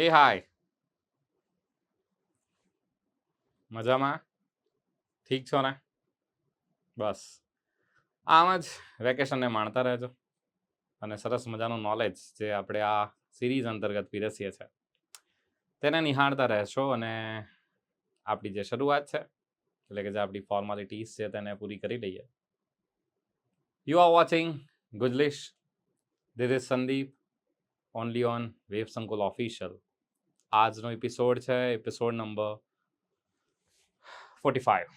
હે હાય, મજામાં? ઠીક છો ને? બસ આમ જ વેકેશનને માણતા રહેજો અને સરસ મજાનું નોલેજ જે આપણે આ સિરીઝ અંતર્ગત પીરસીએ છીએ તેને નિહાળતા રહેશો અને આપણી જે શરૂઆત છે એટલે કે જે આપણી ફોર્માલિટીઝ છે તેને પૂરી કરી લઈએ. You are watching Gujlish. This is Sandeep only on WebSankul official. આજનો એપિસોડ છે એપિસોડ નંબર 45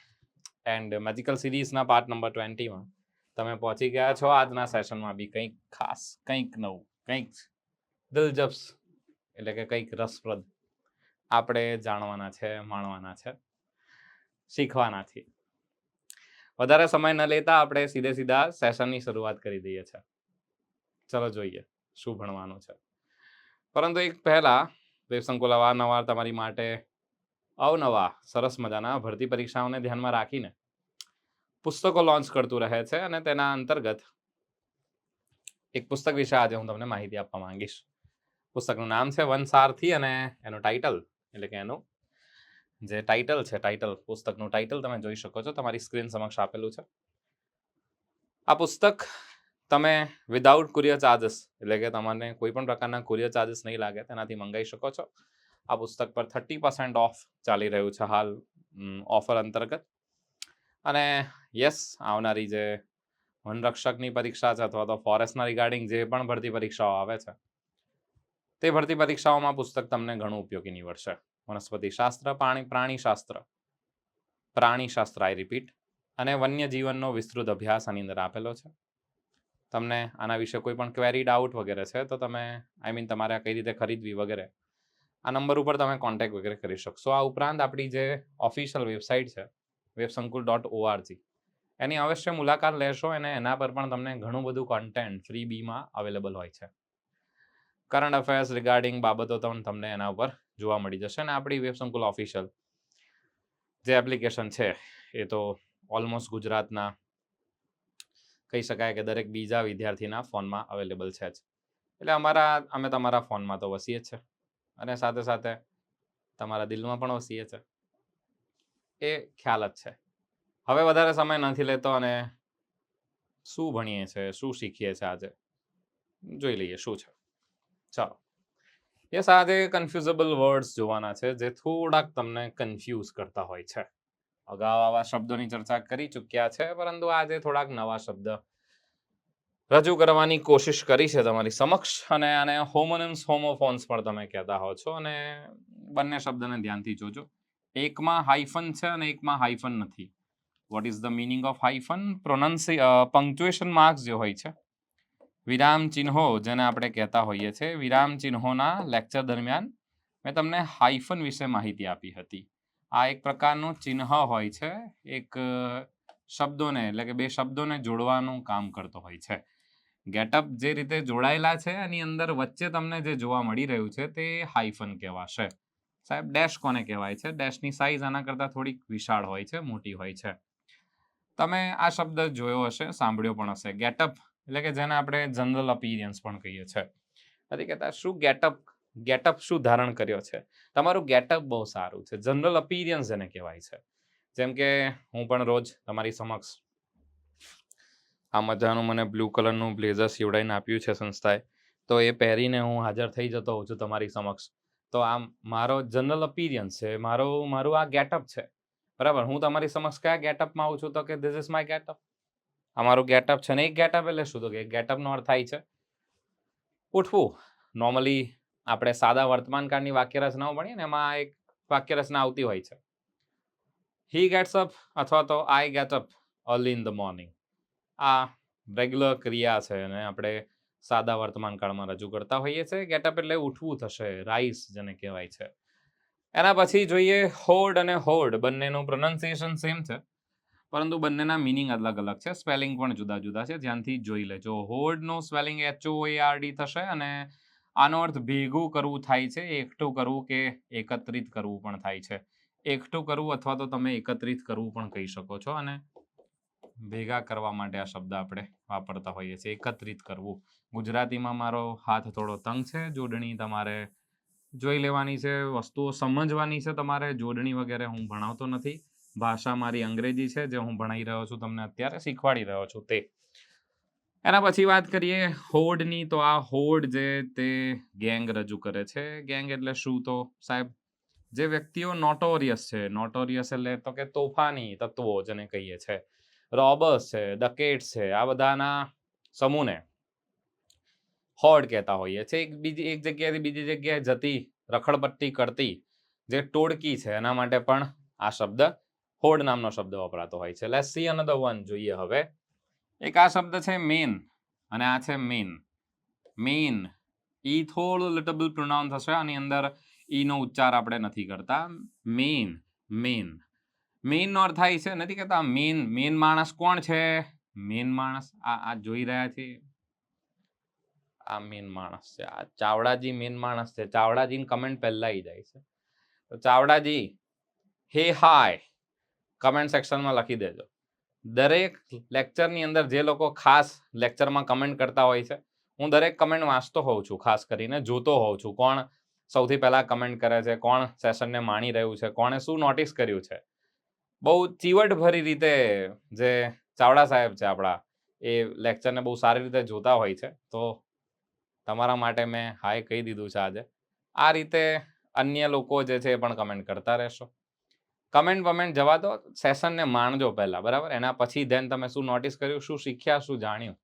એન્ડ મેજિકલ સિરીઝના પાર્ટ નંબર 20માં તમે પહોંચી ગયા છો. આજના સેશનમાં બી કંઈક ખાસ, કંઈક નવું, કંઈક દિલચસ્પ એટલે કે કંઈક રસપ્રદ આપણે જાણવાના છે, માણવાના છે, શીખવાના છે. વધારે સમય ન લેતા આપણે સીધા સેશનની શરૂઆત કરી દઈએ છીએ. ચલો જોઈએ શું ભણવાનું છે. પરંતુ એક પહેલા વેબસંકુલ અવારનવાર તમારી માટે અવનવા સરસ મજાના ભરતી પરીક્ષાઓને ધ્યાનમાં રાખીને પુસ્તકો લોન્ચ કરતું રહે છે અને તેના અંતર્ગત એક પુસ્તક વિશે આજે હું તમને માહિતી આપવા માંગીશ. પુસ્તકનું નામ છે વનસારથી અને એનું ટાઇટલ એટલે કે એનું જે ટાઇટલ છે, પુસ્તકનું ટાઇટલ તમે જોઈ શકો છો, તમારી સ્ક્રીન સમક્ષ આપેલું છે. આ પુસ્તક તમે વિધાઉટ કુરિયર ચાર્જીસ એટલે કે તમને કોઈ પણ પ્રકારના કુરિયર ચાર્જીસ નહીં લાગે તેનાથી મંગાવી શકો છો. આ પુસ્તક પર 30% ઓફ ચાલી રહ્યું છે હાલ ઓફર અંતર્ગત. અને યસ, આવનારી જે વનરક્ષકની પરીક્ષા છે અથવા તો ફોરેસ્ટના રિગાર્ડિંગ જે પણ ભરતી પરીક્ષાઓ આવે છે તે ભરતી પરીક્ષાઓમાં પુસ્તક તમને ઘણું ઉપયોગી નીવડશે. વનસ્પતિશાસ્ત્ર, પ્રાણીશાસ્ત્ર આઈ રિપીટ, અને વન્ય જીવનનો વિસ્તૃત અભ્યાસ આની અંદર આપેલો છે. તમને આના વિશે કોઈ પણ ક્વેરી, ડાઉટ વગેરે છે તો તમે તમારે કઈ રીતે ખરીદવી વગેરે આ નંબર ઉપર તમે કોન્ટેક્ટ વગેરે કરી શકશો. આ ઉપરાંત આપણી જે ઓફિશિયલ વેબસાઇટ છે websankul.org એની અવશ્ય મુલાકાત લેશો અને એના પર પણ તમને ઘણું બધું કોન્ટેન્ટ ફ્રી બીમાં અવેલેબલ હોય છે. કરંટ અફેર્સ રિગાર્ડિંગ બાબતો તમને એના ઉપર જોવા મળી જશે. અને આપણી વેબસંકુલ ઓફિશિયલ જે એપ્લિકેશન છે એ તો ઓલમોસ્ટ ગુજરાતના કહી શકાય કે દરેક બીજા વિદ્યાર્થીના ફોનમાં અવેલેબલ છે જ. એટલે અમે તમારા ફોનમાં તો વસીએ જ છે અને સાથે સાથે તમારા દિલમાં પણ વસીએ છે. એ ખ્યાલ જ છે. હવે વધારે સમય નથી લેતો અને શું ભણીએ છે, શું શીખીએ છે આજે જોઈ લઈએ શું છે. ચાલો, એ સાથે કન્ફ્યુઝેબલ વર્ડ્સ જોવાના છે જે થોડાક તમને કન્ફ્યુઝ કરતા હોય છે. અગાઉ આવા શબ્દોની ચર્ચા કરી ચૂક્યા છે, પરંતુ આજે થોડાક નવા શબ્દ રજૂ કરવાની કોશિશ કરી છે તમારી સમક્ષ. અને આને હોમોનિમ્સ, હોમોફોન્સ પણ તમે કહેતા હો છો. અને બંને શબ્દને ધ્યાનથી જોજો. એકમાં હાઇફન છે અને એકમાં હાઇફન નથી. What is the meaning of hyphen? Punctuation marks જે હોય છે, વિરામ ચિહ્નો જેને આપણે કહેતા હોઈએ છીએ, વિરામ ચિહ્નોના લેક્ચર દરમિયાન મેં તમને હાઇફન વિશે માહિતી આપી હતી. આ એક પ્રકારનું ચિહ્ન હોય છે, એક શબ્દોને એટલે કે બે શબ્દોને જોડવાનું કામ કરતો હોય છે. ગેટઅપ જે રીતે જોડાયેલા છે એની અંદર વચ્ચે તમને જે જોવા મળી રહ્યું છે તે હાઇફન કહેવાશે. સાહેબ, ડેશ કોને કહેવાય છે? ડેશની સાઇઝ આના કરતાં થોડીક વિશાળ હોય છે, મોટી હોય છે. તમે આ શબ્દ જોયો હશે, સાંભળ્યો પણ હશે. ગેટઅપ એટલે કે જેને આપણે જનરલ અપીયરન્સ પણ કહીએ છીએ. નથી કહેતા શું ગેટઅપ શું ધારણ કર્યો છે, તમારું ગેટઅપ બહુ સારું છે. જનરલ અપીયરન્સ જેને કહેવાય છે. જેમ કે હું પણ રોજ તમારી સમક્ષ આ મજાનું મને બ્લુ કલરનું બ્લેઝર સીવડાવીને આપ્યું છે સંસ્થાએ, તો એ પહેરીને હું હાજર થઈ જતો હોઉં છું તમારી સમક્ષ. તો આ મારો જનરલ અપીયરન્સ છે, મારું આ ગેટઅપ છે. બરાબર, હું તમારી સમક્ષ કયા ગેટઅપમાં આવું છું? તો કે ધીસ ઇઝ માય ગેટઅપ. અમારું ગેટઅપ છે ને એક ગેટઅપ એટલે શું? તો કે ગેટઅપનો અર્થ થાય છે ઉઠવું. નોર્મલી આપણે સાદા વર્તમાન કાળની વાક્ય રચનાઓ ભણીએ ને એમાં એક વાક્ય રચના આવતી હોય છે, હી ગેટ્સ અપ અથવા તો I get up early in the morning. આ રેગ્યુલર ક્રિયા છે અને આપણે સાદા વર્તમાન કાળમાં રજૂ કરતા હોઈએ છીએ. ગેટઅપ એટલે ઉઠવું થશે, રાઈસ જેને કહેવાય છે. એના પછી જોઈએ હોડ અને હોડ. બંનેનું પ્રોનાઉન્સિએશન સેમ છે, પરંતુ બંનેના મિનિંગ અલગ અલગ છે, સ્પેલિંગ પણ જુદા જુદા છે. ધ્યાનથી જોઈ લેજો. હોડનું સ્પેલિંગ HOARD થશે અને આનો અર્થ ભેગું કરવું થાય છે, એકઠું કરવું કે એકત્રિત કરવું પણ થાય છે. એકઠું કરવું અથવા તો તમે એકત્રિત કરવું પણ કહી શકો છો. અને ભેગા કરવા માટે આ શબ્દ આપણે વાપરતા હોઈએ છીએ, એકત્રિત કરવું. ગુજરાતીમાં મારો હાથ થોડો તંગ છે, જોડણી તમારે જોઈ લેવાની છે, વસ્તુઓ સમજવાની છે તમારે. જોડણી વગેરે હું ભણાવતો નથી. ભાષા મારી અંગ્રેજી છે, જે હું ભણાવી રહ્યો છું, તમને અત્યારે શીખવાડી રહ્યો છું તે. એના પછી વાત કરીએ હોડની, તો આ હોડ જે તે ગેંગ રજૂ કરે છે. ગેંગ એટલે શું? તો સાહેબ જે વ્યક્તિઓ નોટોરિયસ છે, નોટોરિયસ એટલે તો કે તોફાની તત્વો જેને કહીએ છે, રોબર્સ છે, ડકેટ્સ છે, આ બધાના સમૂહને હોડ કહેતા હોઈએ છે. એક જગ્યાએથી બીજી જગ્યાએ જતી, રખડપટ્ટી કરતી જે ટોળકી છે, એના માટે પણ આ શબ્દ હોડ નામનો શબ્દ વપરાતો હોય છે. Let's see another one. જોઈએ હવે. એક આ શબ્દ છે મેન, અને આ છે મેન. મેન ઈ થોડું લિટલ પ્રોનાઉન્સ થશે, આની અંદર ઈ નો ઉચ્ચાર આપણે નથી કરતા. Man, man. મેન નો અર્થ થાય છે, નથી કહેતા મેન. મેન માણસ કોણ છે? મેન માણસ આ જોઈ રહ્યા છીએ, આ મેન માણસ છે. આ ચાવડાજી મેન માણસ છે. ચાવડાજી કમેન્ટ પહેલા આવી જાય છે. તો ચાવડાજી હે હાય કમેન્ટ સેક્શનમાં લખી દેજો. દરેક લેક્ચરની અંદર જે લોકો ખાસ લેક્ચરમાં કમેન્ટ કરતા હોય છે, હું દરેક કમેન્ટ વાંચતો હોઉં છું, ખાસ કરીને જોતો હોઉં છું કોણ સૌથી પહેલા કમેન્ટ કરે છે, કોણ સેશનને માણી રહ્યું છે, કોણે શું નોટિસ કર્યું છે. બહુ ચીવટભરી રીતે જે ચાવડા સાહેબ છે આપણા, એ લેક્ચરને બહુ સારી રીતે જોતા હોય છે. તો તમારા માટે મેં હાય કહી દીધું છે આજે. આ રીતે અન્ય લોકો જે છે એ પણ કમેન્ટ કરતા રહેશો. કમેન્ટ જવા દો, સેશનને માણજો પહેલા, બરાબર? એના પછી ધેન તમે શું નોટિસ કર્યું, શું શીખ્યા, શું જાણ્યું,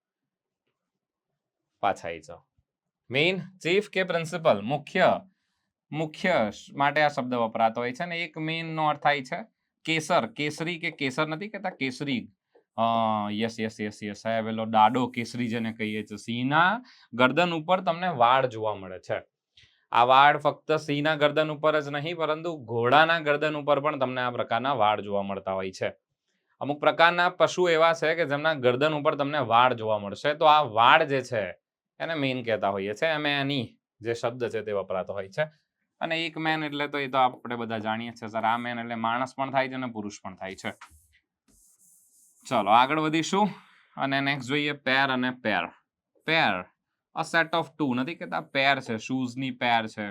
પાછા આવી જાઓ. મેઇન, ચીફ કે પ્રિન્સિપલ, મુખ્ય. મુખ્ય માટે આ શબ્દ વપરાતો હોય છે. ને એક મેઇન નો અર્થ થાય છે કેસર. કેસરી કે કેસર નથી કહેતા, કેસરી. યસ યસ યસ યસ સાહેબ, પેલો ડાડો કેસરી જેને કહીએ છીએ. સિંહના ગરદન ઉપર તમને વાળ જોવા મળે છે. આ વાળ ફક્ત સિંહના ગરદન ઉપર જ નહીં, પરંતુ ઘોડાના ગરદન ઉપર પણ તમને આ પ્રકારના વાળ જોવા મળતા હોય છે. અમુક પ્રકારના પશુ એવા છે કે જેમના ગરદન ઉપર તમને વાળ જોવા મળશે. તો આ વાળ જે છે એને મેન કહેતા હોઈએ છે. એમ એની જે શબ્દ છે તે વપરાતો હોય છે. અને એક મેન એટલે તો એ તો આપણે બધા જાણીએ છીએ સર. આ મેન એટલે માણસ પણ થાય છે અને પુરુષ પણ થાય છે. ચલો આગળ વધીશું અને નેક્સ્ટ જોઈએ પેર અને પેર. પેર, અ સેટ ઓફ ટુ, નથી કહેતા પેર છે, શૂઝની પેર છે,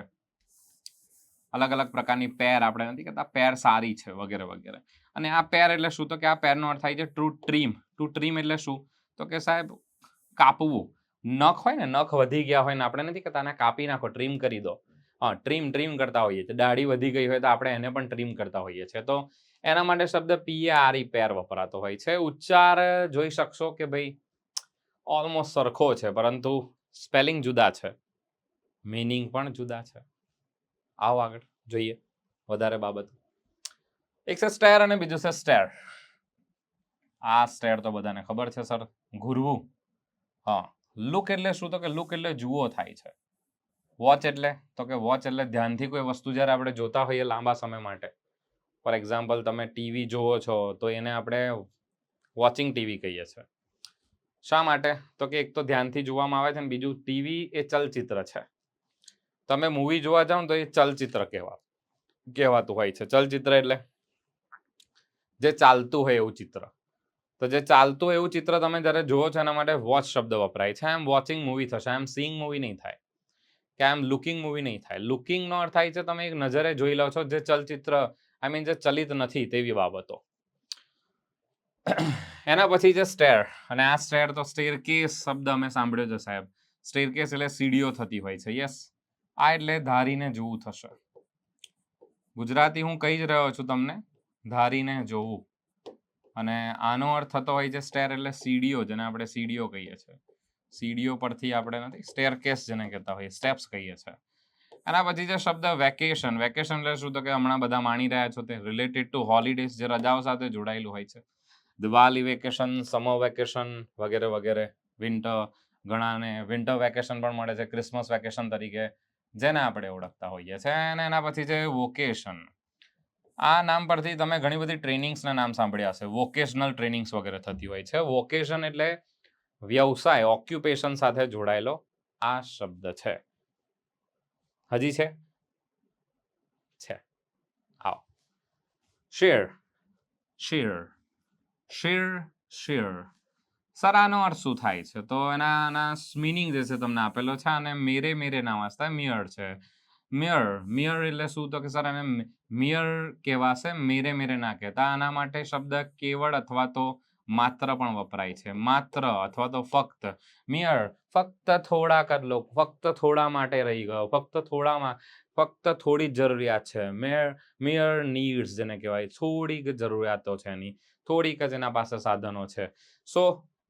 અલગ અલગ પ્રકારની પેર આપણે નથી કહેતા પેર સારી છે વગેરે વગેરે. અને આ પેર એટલે શું? તો કે આ પેરનો અર્થ થાય છે ટુ ટ્રીમ. ટુ ટ્રીમ એટલે શું? તો કે સાહેબ કાપવું. નખ હોય ને, નખ વધી ગયા હોય ને આપણે નથી કહેતા આને કાપી નાખો, ટ્રીમ કરી દો. હા, ટ્રીમ કરતા હોઈએ છીએ. દાઢી વધી ગઈ હોય તો આપણે એને પણ ટ્રીમ કરતા હોઈએ છીએ. તો એના માટે શબ્દ PARE પેર વપરાતો હોય છે. ઉચ્ચાર જોઈ શકશો કે ભાઈ ઓલમોસ્ટ સરખો છે, પરંતુ સ્પેલિંગ જુદા છે, મીનિંગ પણ જુદા છે. આવો આગળ જોઈએ વધારે બાબત. એક છે સ્ટેર અને બીજું છે સ્ટેર. આ સ્ટેર તો બધાને ખબર છે સર, ઘૂરવું. હા, લુક એટલે શું? તો કે લુક એટલે જુઓ થાય છે. વોચ એટલે તો કે વોચ એટલે ધ્યાનથી કોઈ વસ્તુ જ્યારે આપણે જોતા હોઈએ લાંબા સમય માટે. ફોર એક્ઝામ્પલ તમે ટીવી જોવો છો તો એને આપણે વોચિંગ ટીવી કહીએ છીએ. શા માટે? તો કે એક તો ધ્યાનથી જોવામાં આવે છે, અને બીજું ટીવી એ ચલચિત્ર છે. તમે મૂવી જોવા જાઓ તો એ ચલચિત્ર કહેવાતું હોય છે. ચલચિત્ર એટલે જે ચાલતું હોય એવું ચિત્ર. તો જે ચાલતું એવું ચિત્ર તમે જ્યારે જોવો છો એના માટે વોચ શબ્દ વપરાય છે. આઈ એમ વોચિંગ મૂવી થશે, આઈ એમ સીઈંગ મૂવી નહીં થાય, કે આઈ એમ લુકિંગ મૂવી નહીં થાય. લુકિંગ નો અર્થ થાય છે તમે એક નજરે જોઈ લો છો જે ચલચિત્ર, આઈ મીન જે ચલિત નથી તેવી બાબતો. એના પછી છે સ્ટેર. અને આ સ્ટેર તો સ્ટેરકેસ શબ્દ અમે સાંભળ્યો છે સાહેબ. સ્ટેરકેસ એટલે સીડીઓ થતી હોય છે. યસ, આ એટલે ધારીને જોવું થશે. ગુજરાતી હું કહી જ રહ્યો છું તમને, ધારીને જોવું. અને આનો અર્થ થતો હોય છે સ્ટેર એટલે સીડીઓ, જેને આપણે સીડીઓ કહીએ છીએ. સીડીઓ પરથી આપણે નથી સ્ટેરકેસ જેને કહેતા હોઈએ, સ્ટેપ્સ કહીએ છીએ. એના પછી છે શબ્દ વેકેશન. વેકેશન એટલે શું? તો કે હમણાં બધા માણી રહ્યા છો તે રિલેટેડ ટુ હોલિડેઝ, જે રજાઓ સાથે જોડાયેલું હોય છે. દિવાળી વેકેશન, સમર વેકેશન વગેરે વગેરે. વિન્ટર, ઘણાને વિન્ટર વેકેશન પણ મળે છે ક્રિસમસ વેકેશન તરીકે, જેને આપણે ઓળખતા હોઈએ છીએ. અને એના પછી છે વોકેશન. આ નામ પરથી તમે ઘણી બધી ટ્રેનિંગ્સના નામ સાંભળ્યા હશે. વોકેશનલ ટ્રેનિંગ્સ વગેરે થતી હોય છે. વોકેશન એટલે વ્યવસાય, ઓક્યુપેશન સાથે જોડાયેલો આ શબ્દ છે. હજી છે? આવો. Share. Share, share, share. Sir આનો અર્થ શું થાય છે? તો એના મિનિંગ જે છે તમને આપેલો છે. અને મેરે ના વાંચતા મિયર છે. મિયર, મિયર એટલે શું? તો કે સર એને મિયર કહેવાશે, મેરે મેરે ના કહેતા. આના માટે શબ્દ કેવળ અથવા તો માત્ર પણ વપરાય છે. માત્ર અથવા તો ફક્ત. મિયર, ફક્ત થોડા કર લો, ફક્ત થોડા માટે રહી ગયો, ફક્ત થોડામાં, ફક્ત થોડી જ જરૂરિયાત છે. મિયર નીડ્સ જેને કહેવાય, થોડીક જરૂરિયાતો છે એની, થોડીક જ એના પાસે સાધનો છે. સો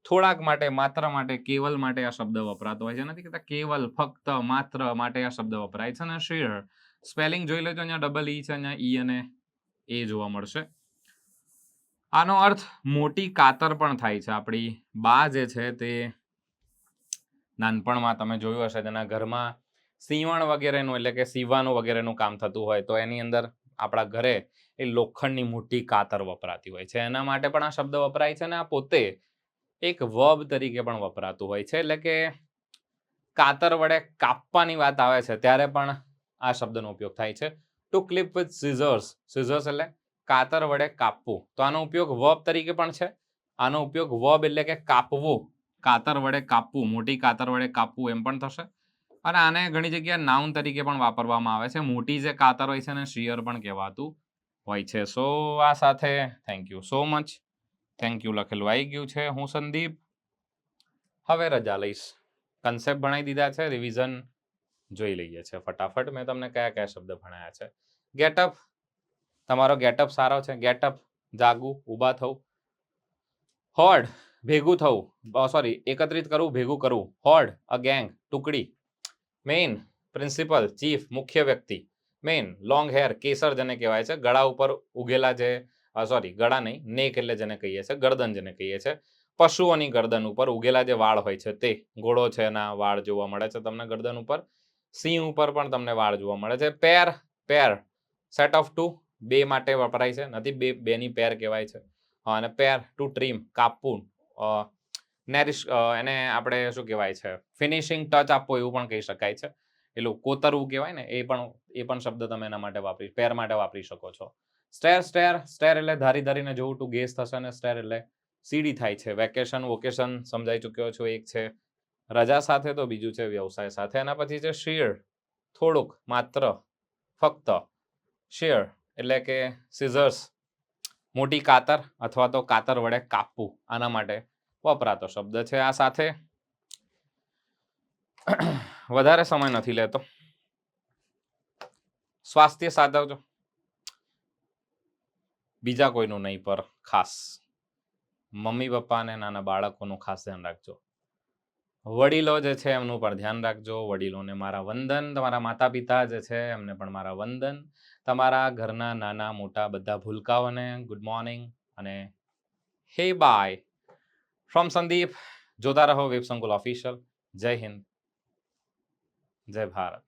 થોડાક માટે, માત્ર માટે, કેવલ માટે આ શબ્દ વપરાતો હોય છે. નથી કહેતા કેવલ, ફક્ત, માત્ર માટે આ શબ્દ વપરાય છે. અને શેર, સ્પેલિંગ જોઈ લેજો, અહીંયા ડબલ ઈ છે, અહીંયા ઈ અને એ જોવા મળશે. આનો અર્થ મોટી કાતર પણ થાય છે. આપણી બા જે છે તે નાનપણમાં તમે જોયું હશે, તેના ઘરમાં સીવણ વગેરેનું એટલે કે સીવવાનું વગેરેનું કામ થતું હોય તો એની અંદર આપણા ઘરે એ લોખંડની મોટી કાતર વપરાતી હોય છે. એના માટે પણ આ શબ્દ વપરાય છે. અને આ પોતે એક વર્બ તરીકે પણ વપરાતું હોય છે. એટલે કે કાતર વડે કાપવાની વાત આવે છે ત્યારે પણ આ શબ્દનો ઉપયોગ થાય છે. To clip with scissors. Scissors એટલે કાતર વડે કાપવું. તો આનો ઉપયોગ વર્બ તરીકે પણ છે. આનો ઉપયોગ વર્બ એટલે કે કાપવું, કાતર વડે કાપવું, મોટી કાતર વડે કાપવું એમ પણ થશે. અને આને ઘણી જગ્યાએ નાઉન તરીકે પણ વાપરવામાં આવે છે. મોટી જે કાતર હોય છે એને શિયર પણ કહેવાતું હોય છે. સો આ સાથે thank you so much. Thank you લખેલું આવી ગયું છે. હું સંદીપ હવે રજા લઈશ. કન્સેપ્ટ ભણાવી દીધા છે, રિવિઝન જોઈ લઈએ છે ફટાફટ. મેં તમને કયા કયા શબ્દ ભણાયા છે. ગેટઅપ, તમારો ગેટઅપ સારો છે. ગેટઅપ, જાગવું, ઊભા થવું. હોર્ડ, ભેગું થવું, સોરી એકત્રિત કરવું, ભેગું કરવું. હોર્ડ, અ ગેંગ, ટુકડી. મેઇન, પ્રિન્સિપલ, ચીફ, મુખ્ય વ્યક્તિ. મેઇન, લોંગ હેર, કેસર જેને કહેવાય છે. ગળા ઉપર ઉગેલા જે, સોરી ગળા નહીં, નેક એટલે જેને કહીએ છીએ, ગરદન જેને કહીએ છીએ. પશુઓની ગરદન ઉપર ઉગેલા જે વાળ હોય છે તે. ઘોડો છે એના વાળ જોવા મળે છે તમને ગરદન ઉપર. સિંહ ઉપર પણ તમને વાળ જોવા મળે છે. પેર, પેર, સેટ ઓફ ટુ, બે માટે વપરાય છે. નથી બેની પેર કહેવાય છે. અને પેર, ટુ ટ્રીમ, કાપવું. નેરિશ, એને આપણે શું કહેવાય છે, ફિનિશિંગ ટચ આપવો એવું પણ કહી શકાય છે. એટલું કોતરવું કહેવાય ને, એ પણ શબ્દ તમે એના માટે પેર માટે વાપરી શકો છો. સ્ટેર, સ્ટેર, સ્ટેર એટલે ધારી ધારીને જોવું, ટુ ગેસ થશે. અને સ્ટેર એટલે સીડી થાય છે. વેકેશન, વોકેશન સમજાઈ ચૂક્યો છો. એક છે રજા સાથે, તો બીજું છે વ્યવસાય સાથે. એના પછી છે શેર, થોડુંક, માત્ર, ફક્ત. શેર એટલે કે સિઝર્સ, મોટી કાતર અથવા તો કાતર વડે કાપવું, આના માટે વપરાતો શબ્દ છે. આ સાથે વધારે સમય નથી લેતો. સ્વાસ્થ્ય સાચવજો, બીજા કોઈનું નહીં પર ખાસ મમ્મી પપ્પા અને નાના બાળકોનું ખાસ ધ્યાન રાખજો. વડીલો જે છે એમનું પણ ધ્યાન રાખજો. વડીલોને મારા વંદન. તમારા માતા પિતા જે છે એમને પણ મારા વંદન. તમારા ઘરના નાના મોટા બધા ભૂલકાઓને ગુડ મોર્નિંગ અને હે બાય ફ્રોમ સંદીપ. જોતા રહો વેબ સંકુલ ઓફિશિયલ. જય હિન્દ, જય ભારત.